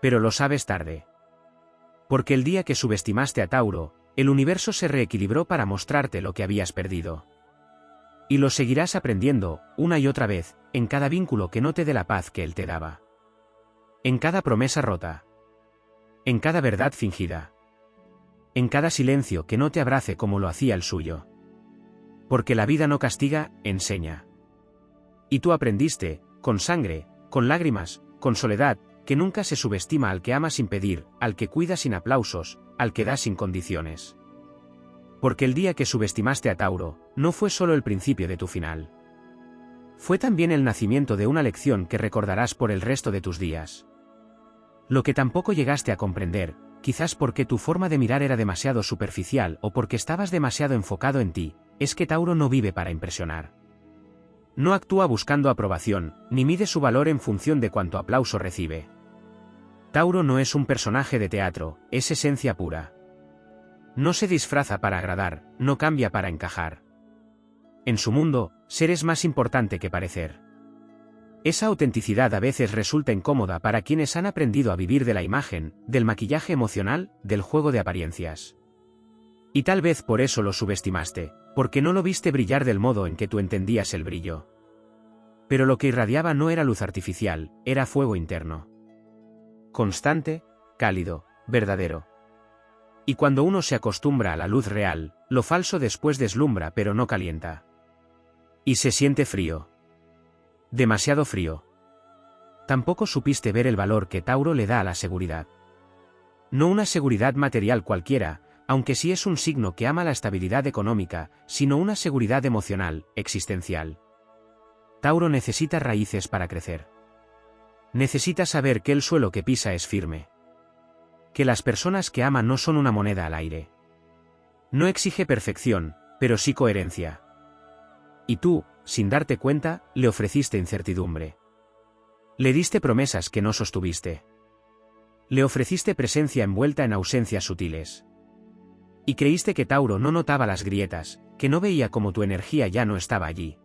Pero lo sabes tarde. Porque el día que subestimaste a Tauro, el universo se reequilibró para mostrarte lo que habías perdido. Y lo seguirás aprendiendo, una y otra vez, en cada vínculo que no te dé la paz que él te daba. En cada promesa rota. En cada verdad fingida. En cada silencio que no te abrace como lo hacía el suyo. Porque la vida no castiga, enseña. Y tú aprendiste, con sangre, con lágrimas, con soledad, que nunca se subestima al que ama sin pedir, al que cuida sin aplausos, al que da sin condiciones. Porque el día que subestimaste a Tauro, no fue solo el principio de tu final. Fue también el nacimiento de una lección que recordarás por el resto de tus días. Lo que tampoco llegaste a comprender, quizás porque tu forma de mirar era demasiado superficial o porque estabas demasiado enfocado en ti, es que Tauro no vive para impresionar. No actúa buscando aprobación, ni mide su valor en función de cuánto aplauso recibe. Tauro no es un personaje de teatro, es esencia pura. No se disfraza para agradar, no cambia para encajar. En su mundo, ser es más importante que parecer. Esa autenticidad a veces resulta incómoda para quienes han aprendido a vivir de la imagen, del maquillaje emocional, del juego de apariencias. Y tal vez por eso lo subestimaste, porque no lo viste brillar del modo en que tú entendías el brillo. Pero lo que irradiaba no era luz artificial, era fuego interno. Constante, cálido, verdadero. Y cuando uno se acostumbra a la luz real, lo falso después deslumbra pero no calienta. Y se siente frío. Demasiado frío. Tampoco supiste ver el valor que Tauro le da a la seguridad. No una seguridad material cualquiera, aunque sí es un signo que ama la estabilidad económica, sino una seguridad emocional, existencial. Tauro necesita raíces para crecer. Necesita saber que el suelo que pisa es firme. Que las personas que ama no son una moneda al aire. No exige perfección, pero sí coherencia. Y tú, sin darte cuenta, le ofreciste incertidumbre. Le diste promesas que no sostuviste. Le ofreciste presencia envuelta en ausencias sutiles. Y creíste que Tauro no notaba las grietas, que no veía cómo tu energía ya no estaba allí.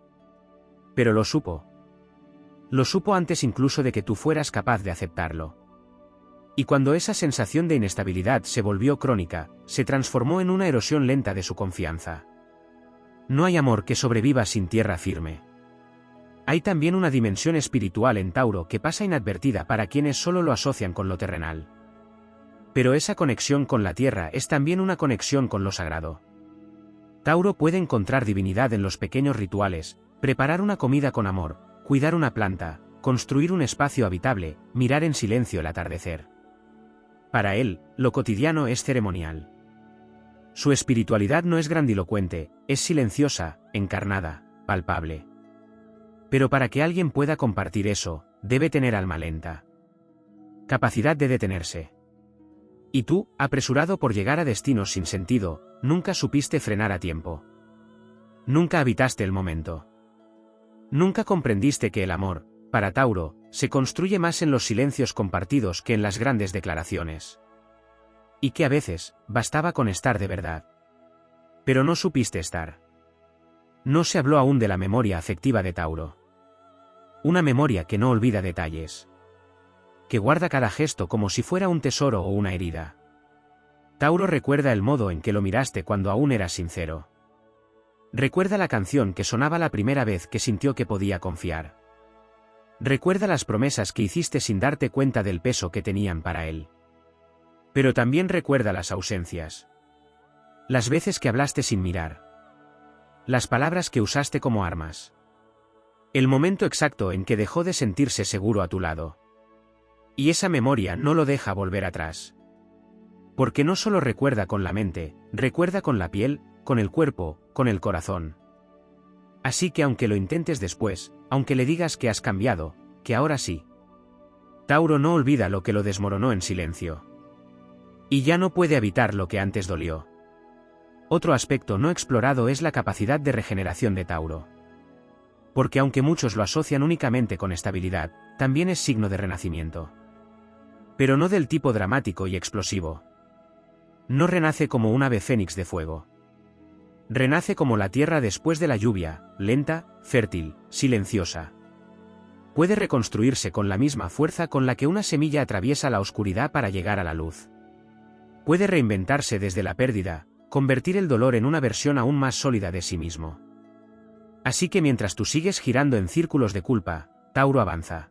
Pero lo supo. Lo supo antes incluso de que tú fueras capaz de aceptarlo. Y cuando esa sensación de inestabilidad se volvió crónica, se transformó en una erosión lenta de su confianza. No hay amor que sobreviva sin tierra firme. Hay también una dimensión espiritual en Tauro que pasa inadvertida para quienes solo lo asocian con lo terrenal. Pero esa conexión con la tierra es también una conexión con lo sagrado. Tauro puede encontrar divinidad en los pequeños rituales, preparar una comida con amor, cuidar una planta, construir un espacio habitable, mirar en silencio el atardecer. Para él, lo cotidiano es ceremonial. Su espiritualidad no es grandilocuente, es silenciosa, encarnada, palpable. Pero para que alguien pueda compartir eso, debe tener alma lenta. Capacidad de detenerse. Y tú, apresurado por llegar a destinos sin sentido, nunca supiste frenar a tiempo. Nunca habitaste el momento. Nunca comprendiste que el amor, para Tauro, se construye más en los silencios compartidos que en las grandes declaraciones. Y que a veces, bastaba con estar de verdad. Pero no supiste estar. No se habló aún de la memoria afectiva de Tauro. Una memoria que no olvida detalles. Que guarda cada gesto como si fuera un tesoro o una herida. Tauro recuerda el modo en que lo miraste cuando aún eras sincero. Recuerda la canción que sonaba la primera vez que sintió que podía confiar. Recuerda las promesas que hiciste sin darte cuenta del peso que tenían para él. Pero también recuerda las ausencias. Las veces que hablaste sin mirar. Las palabras que usaste como armas. El momento exacto en que dejó de sentirse seguro a tu lado. Y esa memoria no lo deja volver atrás. Porque no solo recuerda con la mente, recuerda con la piel, con el cuerpo, con el corazón. Así que aunque lo intentes después, aunque le digas que has cambiado, que ahora sí. Tauro no olvida lo que lo desmoronó en silencio. Y ya no puede evitar lo que antes dolió. Otro aspecto no explorado es la capacidad de regeneración de Tauro. Porque aunque muchos lo asocian únicamente con estabilidad, también es signo de renacimiento. Pero no del tipo dramático y explosivo. No renace como un ave fénix de fuego. Renace como la tierra después de la lluvia, lenta, fértil, silenciosa. Puede reconstruirse con la misma fuerza con la que una semilla atraviesa la oscuridad para llegar a la luz. Puede reinventarse desde la pérdida, convertir el dolor en una versión aún más sólida de sí mismo. Así que mientras tú sigues girando en círculos de culpa, Tauro avanza.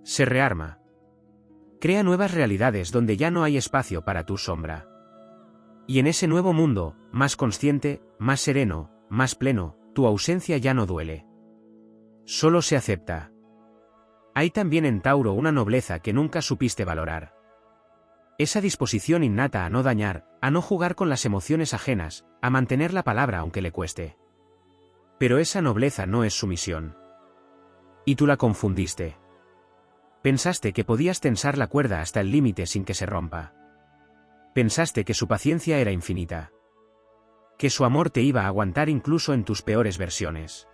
Se rearma. Crea nuevas realidades donde ya no hay espacio para tu sombra. Y en ese nuevo mundo, más consciente, más sereno, más pleno, tu ausencia ya no duele. Solo se acepta. Hay también en Tauro una nobleza que nunca supiste valorar. Esa disposición innata a no dañar, a no jugar con las emociones ajenas, a mantener la palabra aunque le cueste. Pero esa nobleza no es sumisión. Y tú la confundiste. Pensaste que podías tensar la cuerda hasta el límite sin que se rompa. Pensaste que su paciencia era infinita. Que su amor te iba a aguantar incluso en tus peores versiones.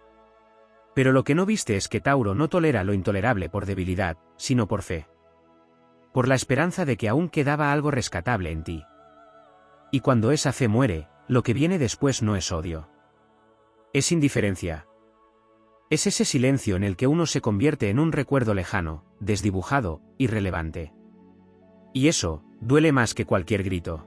Pero lo que no viste es que Tauro no tolera lo intolerable por debilidad, sino por fe. Por la esperanza de que aún quedaba algo rescatable en ti. Y cuando esa fe muere, lo que viene después no es odio. Es indiferencia. Es ese silencio en el que uno se convierte en un recuerdo lejano, desdibujado, irrelevante. Y eso, duele más que cualquier grito.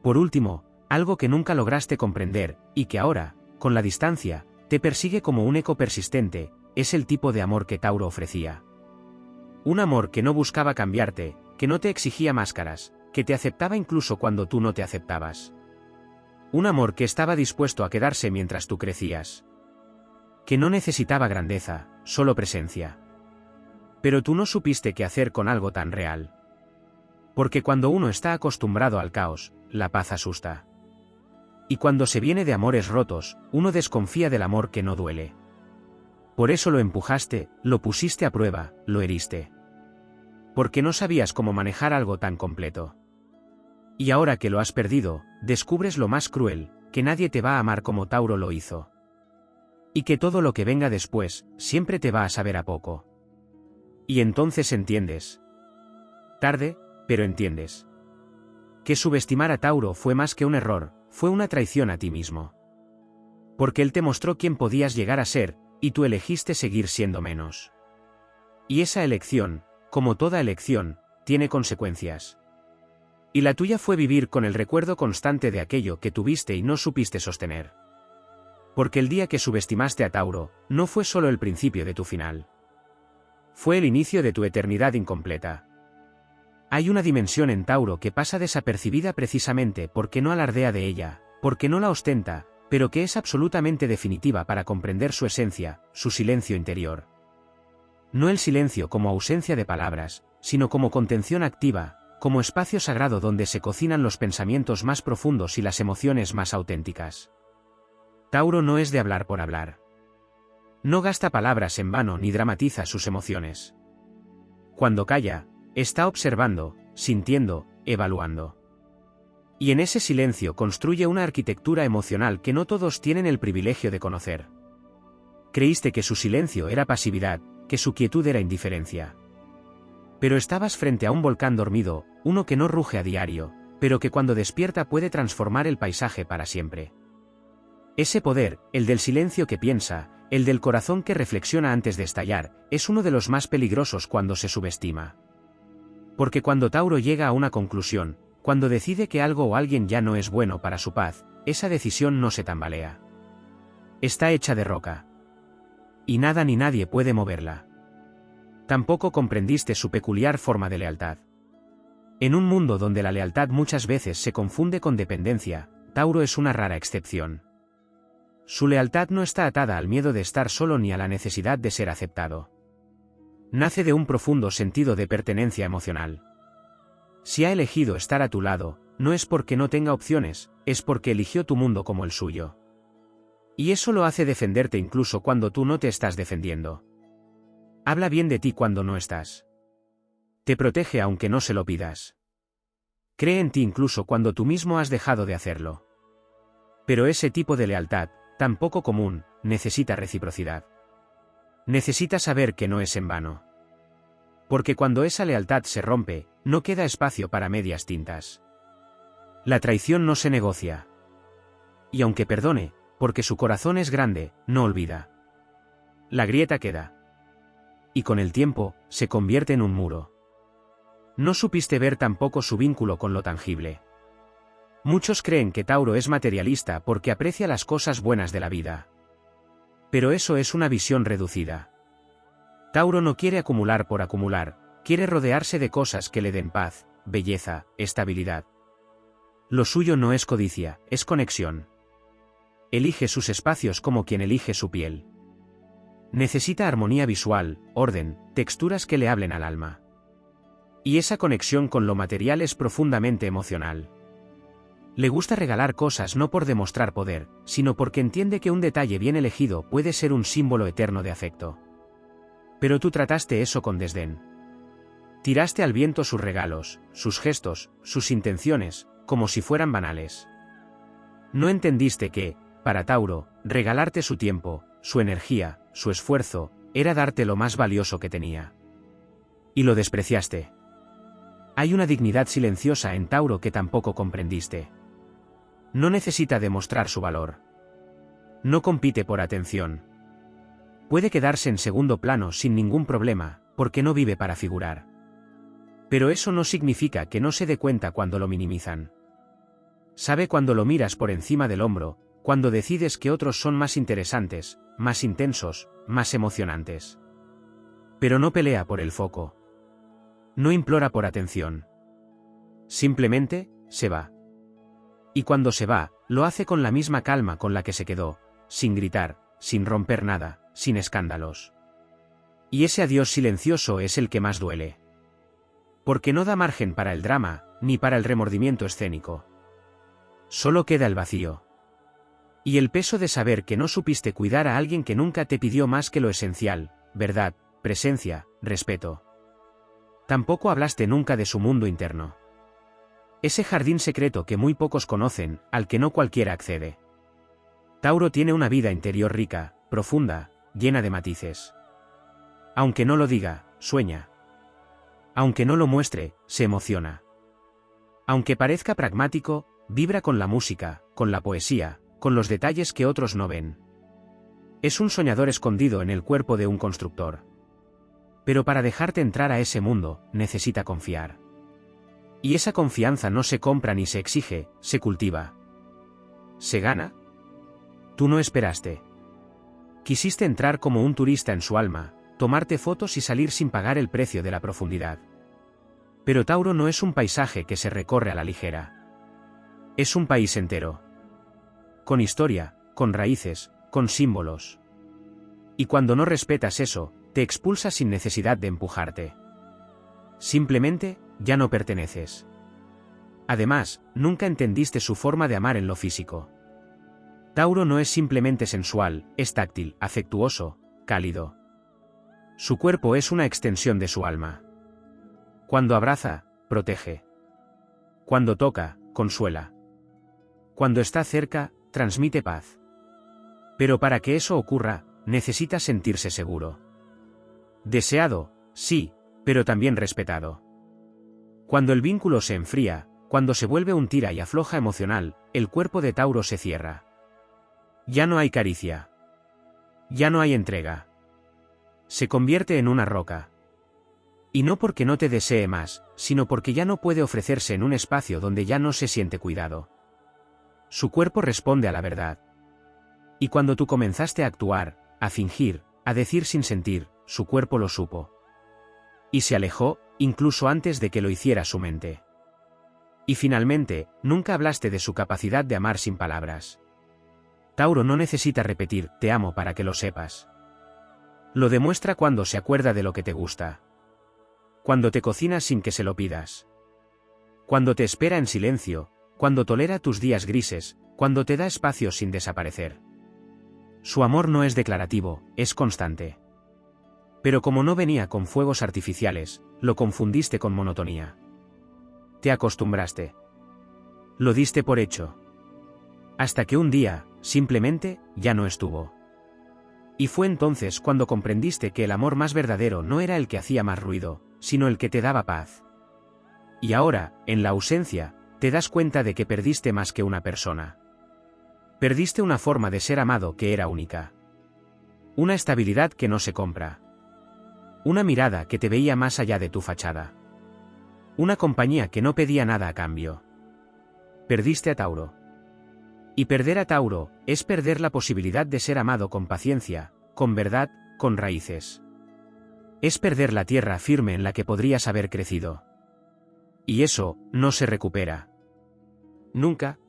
Por último, algo que nunca lograste comprender, y que ahora, con la distancia, te persigue como un eco persistente, es el tipo de amor que Tauro ofrecía. Un amor que no buscaba cambiarte, que no te exigía máscaras, que te aceptaba incluso cuando tú no te aceptabas. Un amor que estaba dispuesto a quedarse mientras tú crecías. Que no necesitaba grandeza, solo presencia. Pero tú no supiste qué hacer con algo tan real. Porque cuando uno está acostumbrado al caos, la paz asusta. Y cuando se viene de amores rotos, uno desconfía del amor que no duele. Por eso lo empujaste, lo pusiste a prueba, lo heriste. Porque no sabías cómo manejar algo tan completo. Y ahora que lo has perdido, descubres lo más cruel, que nadie te va a amar como Tauro lo hizo. Y que todo lo que venga después, siempre te va a saber a poco. Y entonces entiendes. Tarde, pero entiendes. Que subestimar a Tauro fue más que un error, fue una traición a ti mismo. Porque él te mostró quién podías llegar a ser, y tú elegiste seguir siendo menos. Y esa elección, como toda elección, tiene consecuencias. Y la tuya fue vivir con el recuerdo constante de aquello que tuviste y no supiste sostener. Porque el día que subestimaste a Tauro, no fue solo el principio de tu final. Fue el inicio de tu eternidad incompleta. Hay una dimensión en Tauro que pasa desapercibida precisamente porque no alardea de ella, porque no la ostenta, pero que es absolutamente definitiva para comprender su esencia, su silencio interior. No el silencio como ausencia de palabras, sino como contención activa, como espacio sagrado donde se cocinan los pensamientos más profundos y las emociones más auténticas. Tauro no es de hablar por hablar. No gasta palabras en vano ni dramatiza sus emociones. Cuando calla, está observando, sintiendo, evaluando. Y en ese silencio construye una arquitectura emocional que no todos tienen el privilegio de conocer. Creíste que su silencio era pasividad, que su quietud era indiferencia. Pero estabas frente a un volcán dormido, uno que no ruge a diario, pero que cuando despierta puede transformar el paisaje para siempre. Ese poder, el del silencio que piensa, el del corazón que reflexiona antes de estallar, es uno de los más peligrosos cuando se subestima. Porque cuando Tauro llega a una conclusión, cuando decide que algo o alguien ya no es bueno para su paz, esa decisión no se tambalea. Está hecha de roca. Y nada ni nadie puede moverla. Tampoco comprendiste su peculiar forma de lealtad. En un mundo donde la lealtad muchas veces se confunde con dependencia, Tauro es una rara excepción. Su lealtad no está atada al miedo de estar solo ni a la necesidad de ser aceptado. Nace de un profundo sentido de pertenencia emocional. Si ha elegido estar a tu lado, no es porque no tenga opciones, es porque eligió tu mundo como el suyo. Y eso lo hace defenderte incluso cuando tú no te estás defendiendo. Habla bien de ti cuando no estás. Te protege aunque no se lo pidas. Cree en ti incluso cuando tú mismo has dejado de hacerlo. Pero ese tipo de lealtad, tan poco común, necesita reciprocidad. Necesita saber que no es en vano. Porque cuando esa lealtad se rompe, no queda espacio para medias tintas. La traición no se negocia. Y aunque perdone, porque su corazón es grande, no olvida. La grieta queda. Y con el tiempo, se convierte en un muro. No supiste ver tampoco su vínculo con lo tangible. Muchos creen que Tauro es materialista porque aprecia las cosas buenas de la vida. Pero eso es una visión reducida. Tauro no quiere acumular por acumular, quiere rodearse de cosas que le den paz, belleza, estabilidad. Lo suyo no es codicia, es conexión. Elige sus espacios como quien elige su piel. Necesita armonía visual, orden, texturas que le hablen al alma. Y esa conexión con lo material es profundamente emocional. Le gusta regalar cosas no por demostrar poder, sino porque entiende que un detalle bien elegido puede ser un símbolo eterno de afecto. Pero tú trataste eso con desdén. Tiraste al viento sus regalos, sus gestos, sus intenciones, como si fueran banales. No entendiste que, para Tauro, regalarte su tiempo, su energía, su esfuerzo, era darte lo más valioso que tenía. Y lo despreciaste. Hay una dignidad silenciosa en Tauro que tampoco comprendiste. No necesita demostrar su valor. No compite por atención. Puede quedarse en segundo plano sin ningún problema, porque no vive para figurar. Pero eso no significa que no se dé cuenta cuando lo minimizan. Sabe cuando lo miras por encima del hombro, cuando decides que otros son más interesantes, más intensos, más emocionantes. Pero no pelea por el foco. No implora por atención. Simplemente, se va. Y cuando se va, lo hace con la misma calma con la que se quedó, sin gritar, sin romper nada, sin escándalos. Y ese adiós silencioso es el que más duele. Porque no da margen para el drama, ni para el remordimiento escénico. Solo queda el vacío. Y el peso de saber que no supiste cuidar a alguien que nunca te pidió más que lo esencial, verdad, presencia, respeto. Tampoco hablaste nunca de su mundo interno. Ese jardín secreto que muy pocos conocen, al que no cualquiera accede. Tauro tiene una vida interior rica, profunda, llena de matices. Aunque no lo diga, sueña. Aunque no lo muestre, se emociona. Aunque parezca pragmático, vibra con la música, con la poesía, con los detalles que otros no ven. Es un soñador escondido en el cuerpo de un constructor. Pero para dejarte entrar a ese mundo, necesita confiar. Y esa confianza no se compra ni se exige, se cultiva. ¿Se gana? Tú no esperaste. Quisiste entrar como un turista en su alma, tomarte fotos y salir sin pagar el precio de la profundidad. Pero Tauro no es un paisaje que se recorre a la ligera. Es un país entero. Con historia, con raíces, con símbolos. Y cuando no respetas eso, te expulsa sin necesidad de empujarte. Simplemente, ya no perteneces. Además, nunca entendiste su forma de amar en lo físico. Tauro no es simplemente sensual, es táctil, afectuoso, cálido. Su cuerpo es una extensión de su alma. Cuando abraza, protege. Cuando toca, consuela. Cuando está cerca, transmite paz. Pero para que eso ocurra, necesita sentirse seguro. Deseado, sí, pero también respetado. Cuando el vínculo se enfría, cuando se vuelve un tira y afloja emocional, el cuerpo de Tauro se cierra. Ya no hay caricia. Ya no hay entrega. Se convierte en una roca. Y no porque no te desee más, sino porque ya no puede ofrecerse en un espacio donde ya no se siente cuidado. Su cuerpo responde a la verdad. Y cuando tú comenzaste a actuar, a fingir, a decir sin sentir, su cuerpo lo supo. Y se alejó, incluso antes de que lo hiciera su mente. Y finalmente, nunca hablaste de su capacidad de amar sin palabras. Tauro no necesita repetir, te amo para que lo sepas. Lo demuestra cuando se acuerda de lo que te gusta. Cuando te cocina sin que se lo pidas. Cuando te espera en silencio, cuando tolera tus días grises, cuando te da espacio sin desaparecer. Su amor no es declarativo, es constante. Pero como no venía con fuegos artificiales, lo confundiste con monotonía. Te acostumbraste. Lo diste por hecho. Hasta que un día, simplemente, ya no estuvo. Y fue entonces cuando comprendiste que el amor más verdadero no era el que hacía más ruido, sino el que te daba paz. Y ahora, en la ausencia, te das cuenta de que perdiste más que una persona. Perdiste una forma de ser amado que era única. Una estabilidad que no se compra. Una mirada que te veía más allá de tu fachada. Una compañía que no pedía nada a cambio. Perdiste a Tauro. Y perder a Tauro es perder la posibilidad de ser amado con paciencia, con verdad, con raíces. Es perder la tierra firme en la que podrías haber crecido. Y eso no se recupera. Nunca.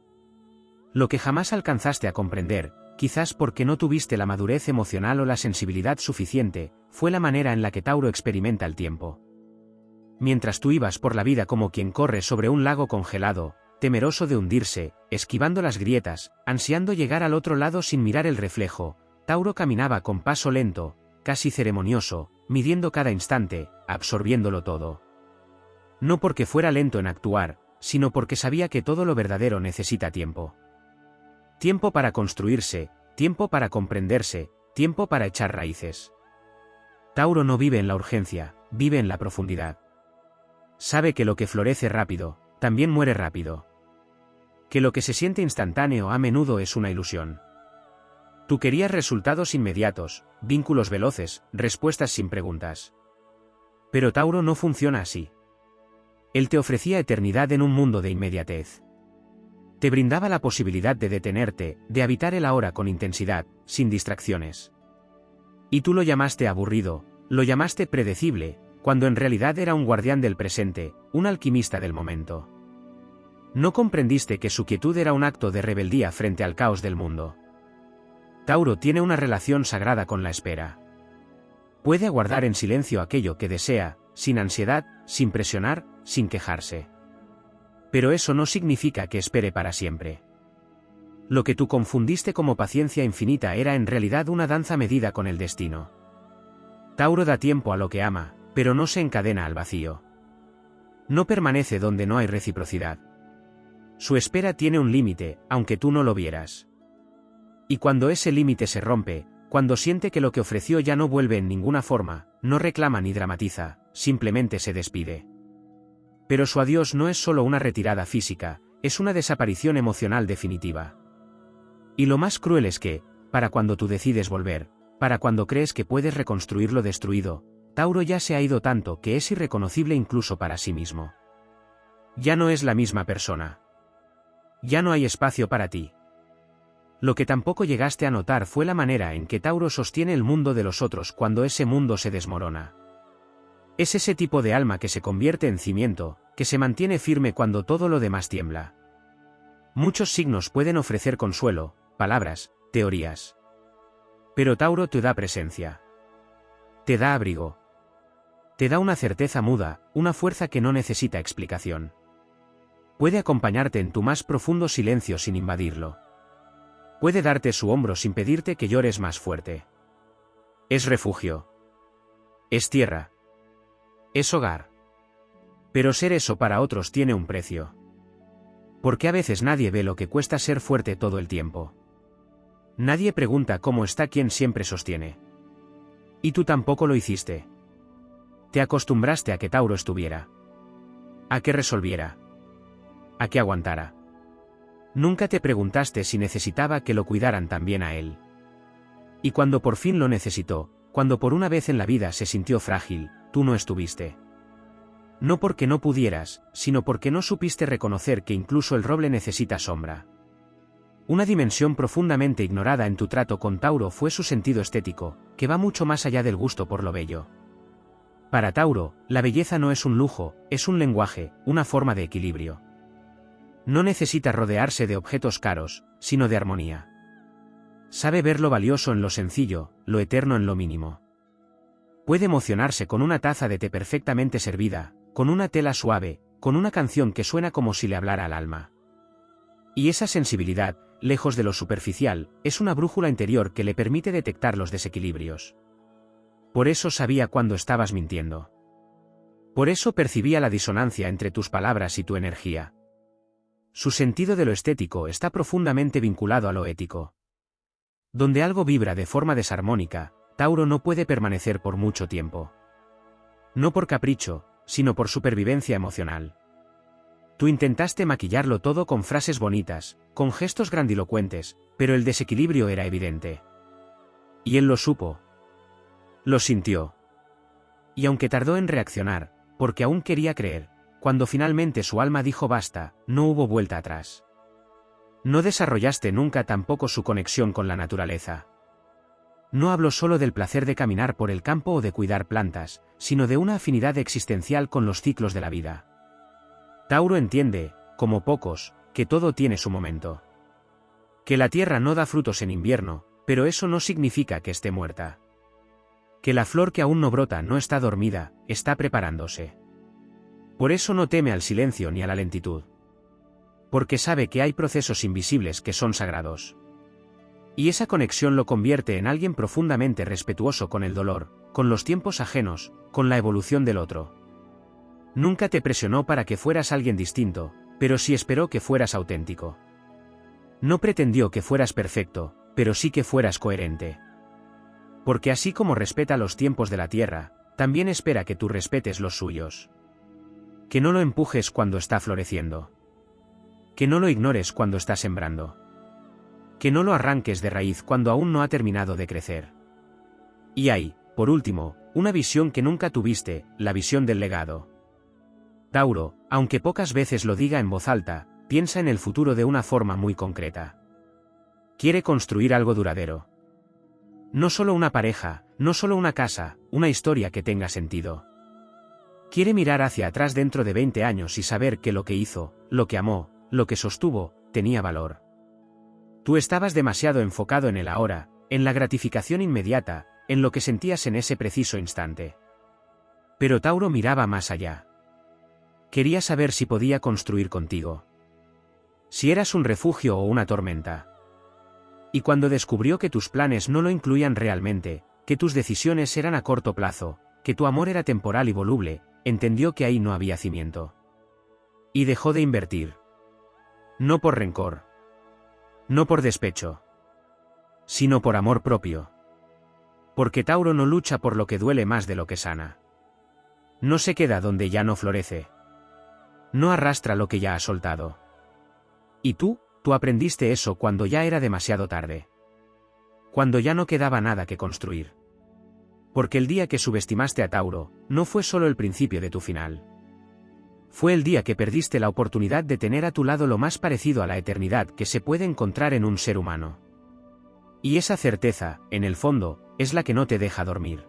Lo que jamás alcanzaste a comprender, quizás porque no tuviste la madurez emocional o la sensibilidad suficiente, fue la manera en la que Tauro experimenta el tiempo. Mientras tú ibas por la vida como quien corre sobre un lago congelado, temeroso de hundirse, esquivando las grietas, ansiando llegar al otro lado sin mirar el reflejo, Tauro caminaba con paso lento, casi ceremonioso, midiendo cada instante, absorbiéndolo todo. No porque fuera lento en actuar, sino porque sabía que todo lo verdadero necesita tiempo. Tiempo para construirse, tiempo para comprenderse, tiempo para echar raíces. Tauro no vive en la urgencia, vive en la profundidad. Sabe que lo que florece rápido, también muere rápido. Que lo que se siente instantáneo a menudo es una ilusión. Tú querías resultados inmediatos, vínculos veloces, respuestas sin preguntas. Pero Tauro no funciona así. Él te ofrecía eternidad en un mundo de inmediatez. Te brindaba la posibilidad de detenerte, de habitar el ahora con intensidad, sin distracciones. Y tú lo llamaste aburrido, lo llamaste predecible, cuando en realidad era un guardián del presente, un alquimista del momento. No comprendiste que su quietud era un acto de rebeldía frente al caos del mundo. Tauro tiene una relación sagrada con la espera. Puede aguardar en silencio aquello que desea, sin ansiedad, sin presionar, sin quejarse. Pero eso no significa que espere para siempre. Lo que tú confundiste como paciencia infinita era en realidad una danza medida con el destino. Tauro da tiempo a lo que ama, pero no se encadena al vacío. No permanece donde no hay reciprocidad. Su espera tiene un límite, aunque tú no lo vieras. Y cuando ese límite se rompe, cuando siente que lo que ofreció ya no vuelve en ninguna forma, no reclama ni dramatiza, simplemente se despide. Pero su adiós no es solo una retirada física, es una desaparición emocional definitiva. Y lo más cruel es que, para cuando tú decides volver, para cuando crees que puedes reconstruir lo destruido, Tauro ya se ha ido tanto que es irreconocible incluso para sí mismo. Ya no es la misma persona. Ya no hay espacio para ti. Lo que tampoco llegaste a notar fue la manera en que Tauro sostiene el mundo de los otros cuando ese mundo se desmorona. Es ese tipo de alma que se convierte en cimiento, que se mantiene firme cuando todo lo demás tiembla. Muchos signos pueden ofrecer consuelo, palabras, teorías. Pero Tauro te da presencia. Te da abrigo. Te da una certeza muda, una fuerza que no necesita explicación. Puede acompañarte en tu más profundo silencio sin invadirlo. Puede darte su hombro sin pedirte que llores más fuerte. Es refugio. Es tierra. Es hogar. Pero ser eso para otros tiene un precio. Porque a veces nadie ve lo que cuesta ser fuerte todo el tiempo. Nadie pregunta cómo está quien siempre sostiene. Y tú tampoco lo hiciste. Te acostumbraste a que Tauro estuviera. A que resolviera. A que aguantara. Nunca te preguntaste si necesitaba que lo cuidaran también a él. Y cuando por fin lo necesitó, cuando por una vez en la vida se sintió frágil, tú no estuviste. No porque no pudieras, sino porque no supiste reconocer que incluso el roble necesita sombra. Una dimensión profundamente ignorada en tu trato con Tauro fue su sentido estético, que va mucho más allá del gusto por lo bello. Para Tauro, la belleza no es un lujo, es un lenguaje, una forma de equilibrio. No necesita rodearse de objetos caros, sino de armonía. Sabe ver lo valioso en lo sencillo, lo eterno en lo mínimo. Puede emocionarse con una taza de té perfectamente servida, con una tela suave, con una canción que suena como si le hablara al alma. Y esa sensibilidad, lejos de lo superficial, es una brújula interior que le permite detectar los desequilibrios. Por eso sabía cuando estabas mintiendo. Por eso percibía la disonancia entre tus palabras y tu energía. Su sentido de lo estético está profundamente vinculado a lo ético. Donde algo vibra de forma desarmónica, Tauro no puede permanecer por mucho tiempo. No por capricho, sino por supervivencia emocional. Tú intentaste maquillarlo todo con frases bonitas, con gestos grandilocuentes, pero el desequilibrio era evidente. Y él lo supo. Lo sintió. Y aunque tardó en reaccionar, porque aún quería creer, cuando finalmente su alma dijo basta, no hubo vuelta atrás. No desarrollaste nunca tampoco su conexión con la naturaleza. No hablo solo del placer de caminar por el campo o de cuidar plantas, sino de una afinidad existencial con los ciclos de la vida. Tauro entiende, como pocos, que todo tiene su momento. Que la tierra no da frutos en invierno, pero eso no significa que esté muerta. Que la flor que aún no brota no está dormida, está preparándose. Por eso no teme al silencio ni a la lentitud. Porque sabe que hay procesos invisibles que son sagrados. Y esa conexión lo convierte en alguien profundamente respetuoso con el dolor, con los tiempos ajenos, con la evolución del otro. Nunca te presionó para que fueras alguien distinto, pero sí esperó que fueras auténtico. No pretendió que fueras perfecto, pero sí que fueras coherente. Porque así como respeta los tiempos de la tierra, también espera que tú respetes los suyos. Que no lo empujes cuando está floreciendo. Que no lo ignores cuando está sembrando. Que no lo arranques de raíz cuando aún no ha terminado de crecer. Y hay, por último, una visión que nunca tuviste, la visión del legado. Tauro, aunque pocas veces lo diga en voz alta, piensa en el futuro de una forma muy concreta. Quiere construir algo duradero. No solo una pareja, no solo una casa, una historia que tenga sentido. Quiere mirar hacia atrás dentro de 20 años y saber que lo que hizo, lo que amó, lo que sostuvo, tenía valor. Tú estabas demasiado enfocado en el ahora, en la gratificación inmediata, en lo que sentías en ese preciso instante. Pero Tauro miraba más allá. Quería saber si podía construir contigo. Si eras un refugio o una tormenta. Y cuando descubrió que tus planes no lo incluían realmente, que tus decisiones eran a corto plazo, que tu amor era temporal y voluble, entendió que ahí no había cimiento. Y dejó de invertir. No por rencor. No por despecho. Sino por amor propio. Porque Tauro no lucha por lo que duele más de lo que sana. No se queda donde ya no florece. No arrastra lo que ya ha soltado. Y tú aprendiste eso cuando ya era demasiado tarde. Cuando ya no quedaba nada que construir. Porque el día que subestimaste a Tauro, no fue solo el principio de tu final. Fue el día que perdiste la oportunidad de tener a tu lado lo más parecido a la eternidad que se puede encontrar en un ser humano. Y esa certeza, en el fondo, es la que no te deja dormir.